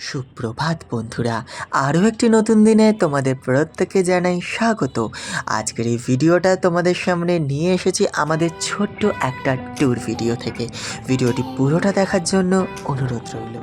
সুপ্রভাত বন্ধুরা, আরও একটি নতুন দিনে তোমাদের প্রত্যেককে জানাই স্বাগত। আজকের এই ভিডিওটা তোমাদের সামনে নিয়ে এসেছি আমাদের ছোট্ট একটা ট্যুর ভিডিও থেকে। ভিডিওটি পুরোটা দেখার জন্য অনুরোধ রইল।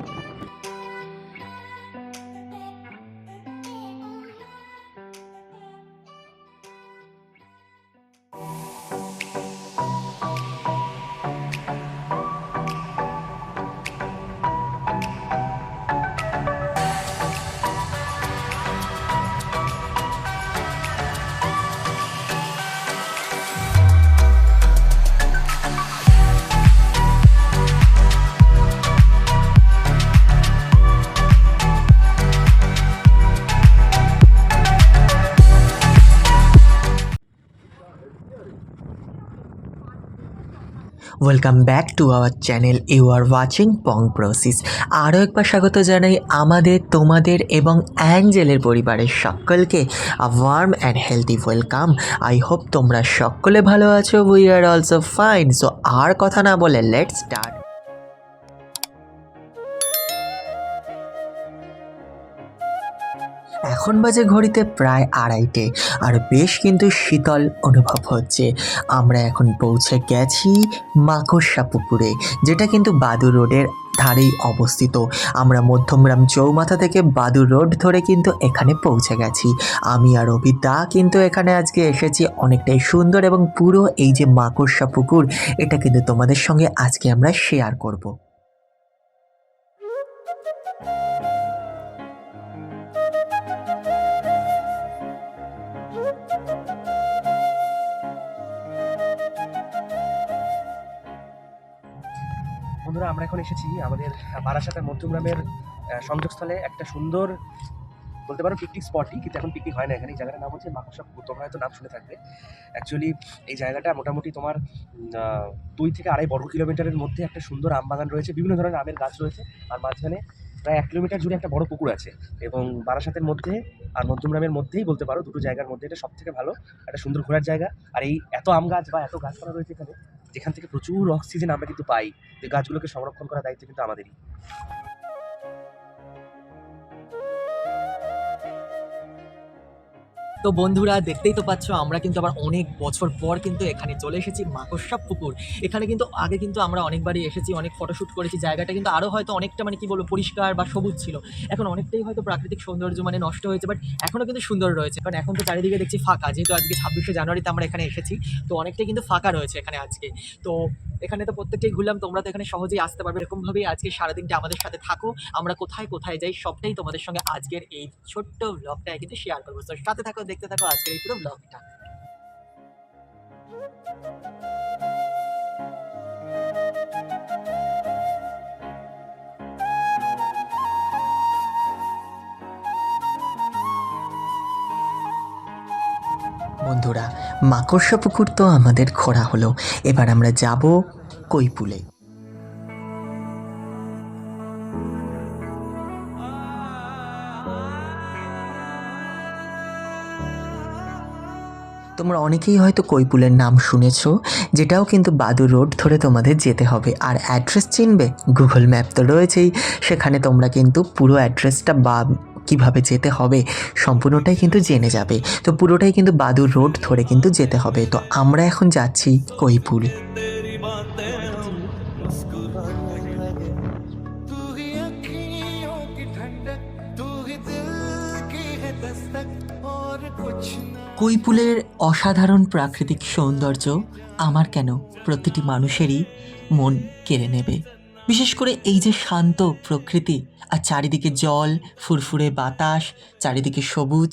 Welcome back to our channel. You are watching পং প্রসেস। আরও একবার স্বাগত জানাই আমাদের, তোমাদের এবং অ্যাঞ্জেলের পরিবারের সকলকে warm and healthy welcome. I hope তোমরা সকলে ভালো আছো। We are also fine. So আর কথা না বলে লেটস স্টার্ট। এখন বাজে ঘড়িতে প্রায় 2:30 আর বেশ কিন্তু শীতল অনুভব হচ্ছে। আমরা এখন পৌঁছে গেছি মাকড়সা পুকুরে, যেটা কিন্তু বাদুর রোডের ধারেই অবস্থিত। আমরা মধ্যমগ্রাম চৌমাথা থেকে বাদুর রোড ধরে কিন্তু এখানে পৌঁছে গেছি। আমি আর অভিদা কিন্তু এখানে আজকে এসেছি অনেকটাই সুন্দর, এবং পুরো এই যে মাকড়সা পুকুর, এটা কিন্তু তোমাদের সঙ্গে আজকে আমরা শেয়ার করব। বন্ধুরা, আমরা এখন এসেছি আমাদের বারাসাতের মধ্যমগ্রামের সংযোগস্থলে একটা সুন্দর বলতে পারো পিকনিক স্পটই, কিন্তু এখন পিকনিক হয় না এখানে। এই জায়গাটার নাম হচ্ছে মাকড়সা পুকুর। তোমরা হয়তো নাম শুনে থাকবে। অ্যাকচুয়ালি এই জায়গাটা মোটামুটি তোমার 2 থেকে 2.5 বর্গ কিলোমিটারের মধ্যে একটা সুন্দর আম বাগান রয়েছে, বিভিন্ন ধরনের আমের গাছ রয়েছে, আর মাঝখানে প্রায় 1 কিলোমিটার জুড়ে একটা বড় পুকুর আছে। এবং বারাসাতের মধ্যে আর মধ্যমগ্রামের মধ্যেই বলতে পারো, দুটো জায়গার মধ্যে এটা সব থেকে ভালো একটা সুন্দর ঘোরার জায়গা। আর এই এত আম গাছ বা এত গাছপালা রয়েছে এখানে, যেখান থেকে প্রচুর অক্সিজেন আমরা কিন্তু পাই। এই গাছগুলোকে সংরক্ষণ করার দায়িত্ব কিন্তু আমাদেরই। তো বন্ধুরা, দেখতেই তো পাচ্ছ আমরা কিন্তু আবার অনেক বছর পর কিন্তু এখানে চলে এসেছি মাকড়সা পুকুর। এখানে কিন্তু আগে কিন্তু আমরা অনেকবারই এসেছি, অনেক ফটোশ্যুট করেছি। জায়গাটা কিন্তু আরও হয়তো অনেকটা কি বলবো পরিষ্কার বা সবুজ ছিল। এখন অনেকটাই হয়তো প্রাকৃতিক সৌন্দর্য নষ্ট হয়েছে, বাট এখনও কিন্তু সুন্দর রয়েছে। কারণ এখন তো চারিদিকে দেখছি ফাঁকা, যেহেতু আজকে 26শে জানুয়ারিতে আমরা এখানে এসেছি, তো অনেকটাই কিন্তু ফাঁকা রয়েছে এখানে আজকে। তো এখানে তো প্রত্যেকটাই ঘুরলাম, তোমরা তো এখানে সহজেই আসতে পারবে। এরকমভাবেই আজকে সারাদিনটা আমাদের সাথে থাকো। আমরা কোথায় কোথায় যাই সবটাই তোমাদের সঙ্গে আজকের এই ছোট্ট ব্লগটা কিন্তু শেয়ার করবো। তো সাথে থাকো, দেখতে থাকো আজকের এই পুরো ব্লগটা। বন্ধুরা, মাকড়সা পুকুর তো আমাদের ঘোরা হলো, এবার আমরা যাব কৈপুলে। তোমরা অনেকেই হয়তো কৈপুলের নাম শুনেছো, যেটাও কিন্তু বাদুর রোড ধরে তোমাদের যেতে হবে। আর অ্যাড্রেস চিনবে, গুগল ম্যাপ তো রয়েছেই, সেখানে তোমরা কিন্তু পুরো অ্যাড্রেসটা বা কীভাবে যেতে হবে সম্পূর্ণটাই কিন্তু জেনে যাবে। তো পুরোটাই কিন্তু বাদুর রোড ধরে কিন্তু যেতে হবে। তো আমরা এখন যাচ্ছি কৈপুল। কৈপুলের অসাধারণ প্রাকৃতিক সৌন্দর্য আমার কেন প্রতিটি মানুষেরই মন কেড়ে নেবে। বিশেষ করে এই যে শান্ত প্রকৃতি, আর চারিদিকে জল, ফুরফুরে বাতাস, চারিদিকে সবুজ,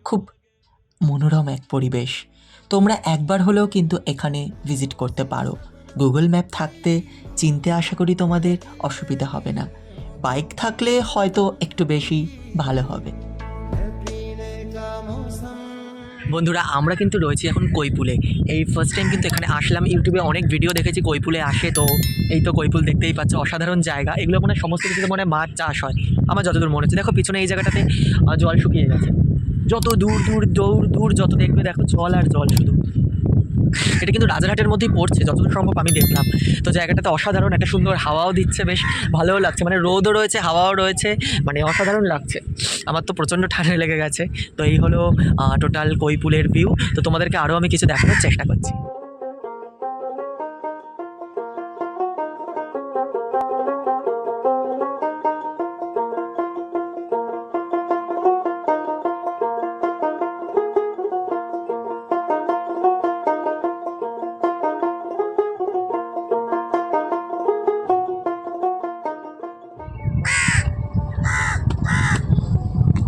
খুব মনোরম এক পরিবেশ। তোমরা একবার হলেও কিন্তু এখানে ভিজিট করতে পারো। গুগল ম্যাপ থাকতে চিনতে আশা করি তোমাদের অসুবিধা হবে না। বাইক থাকলে হয়তো একটু বেশি ভালো হবে। বন্ধুরা, আমরা কিন্তু রয়েছি এখন কৈপুলে। এই ফার্স্ট টাইম কিন্তু এখানে আসলাম। ইউটিউবে অনেক ভিডিও দেখেছি কৈপুলে আসে, তো এই তো কৈপুল দেখতেই পাচ্ছ, অসাধারণ জায়গা। এগুলো সমস্ত কিছুতে মাছ চাষ হয় আমার যতদূর মনে হচ্ছে। দেখো পিছনে এই জায়গাটাতে জল শুকিয়ে গেছে, যত দূর দূর দূর দূর যত দেখবে দেখো জল আর জল শুধু। এটা কিন্তু রাজারহাটের মধ্যেই পড়ছে যতদূর সম্ভব আমি দেখলাম। তো জায়গাটাতে অসাধারণ একটা সুন্দর হাওয়াও দিচ্ছে, বেশ ভালোও লাগছে, মানে রোদও রয়েছে হাওয়াও রয়েছে, মানে অসাধারণ লাগছে। আমার তো প্রচণ্ড ঠান্ডা লেগে গেছে। তো এই হলো টোটাল কৈপুলের ভিউ। তো তোমাদেরকে আরও আমি কিছু দেখানোর চেষ্টা করছি।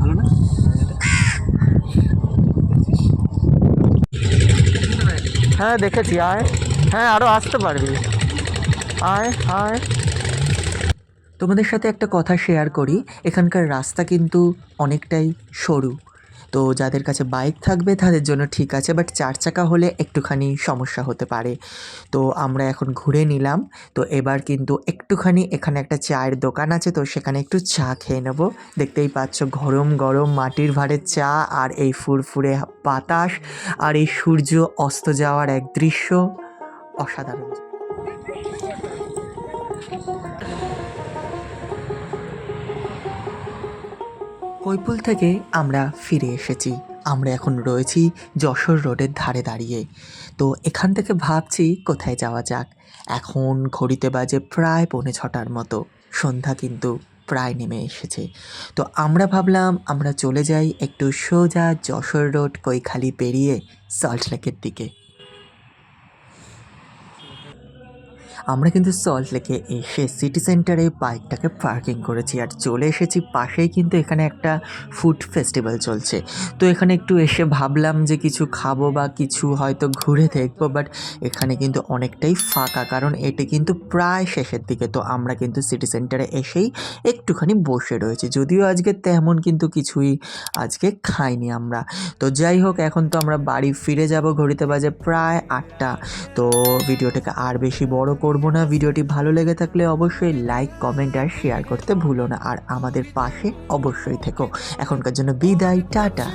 ভালো না? হ্যাঁ দেখেছি, আয়, হ্যাঁ আরও আসতে পারবি, আয় আয়। তোমাদের সাথে একটা কথা শেয়ার করি, এখানকার রাস্তা কিন্তু অনেকটাই সরু। তো যাদের কাছে বাইক থাকবে তাদের জন্য ঠিক আছে, বাট 4 চাকা হলে একটুখানি সমস্যা হতে পারে। তো আমরা এখন ঘুরে নিলাম। তো এবার কিন্তু একটুখানি এখানে একটা চায়ের দোকান আছে, তো সেখানে একটু চা খেয়ে নেব। দেখতেই পাচ্ছ গরম গরম মাটির ভাঁড়ের চা, আর এই ফুরফুরে বাতাস, আর এই সূর্য অস্ত যাওয়ার এক দৃশ্য অসাধারণ। কৈপুল থেকে আমরা ফিরে এসেছি। আমরা এখন রয়েছি যশোর রোডের ধারে দাঁড়িয়ে। তো এখান থেকে ভাবছি কোথায় যাওয়া যাক। এখন ঘড়িতে বাজে প্রায় 5:45 মতো, সন্ধ্যা কিন্তু প্রায় নেমে এসেছে। তো আমরা ভাবলাম আমরা চলে যাই একটু সোজা যশোর রোড কৈখালি পেরিয়ে সল্টলেকের দিকে। আমরা কিন্তু সল্টলেকে এসে সিটি সেন্টারে বাইকটাকে পার্কিং করেছি, আর চলে এসেছি পাশেই কিন্তু এখানে একটা ফুড ফেস্টিভ্যাল চলছে। তো এখানে একটু এসে ভাবলাম যে কিছু খাবো বা কিছু হয়তো ঘুরে দেখবো, বাট এখানে কিন্তু অনেকটাই ফাঁকা, কারণ এটি কিন্তু প্রায় শেষের দিকে। তো আমরা কিন্তু সিটি সেন্টারে এসেই একটুখানি বসে রয়েছি, যদিও আজকে তেমন কিন্তু কিছুই আজকে খাইনি আমরা। তো যাই হোক, এখন তো আমরা বাড়ি ফিরে যাব, ঘড়িতে বাজে প্রায় 8টা। তো ভিডিওটাকে আর বেশি বড় করব না। ভিডিওটি ভালো লেগে থাকলে অবশ্যই লাইক, কমেন্ট আর শেয়ার করতে ভুলো না, আর আমাদের পাশে অবশ্যই থেকো। এখনকার জন্য বিদায়, টাটা।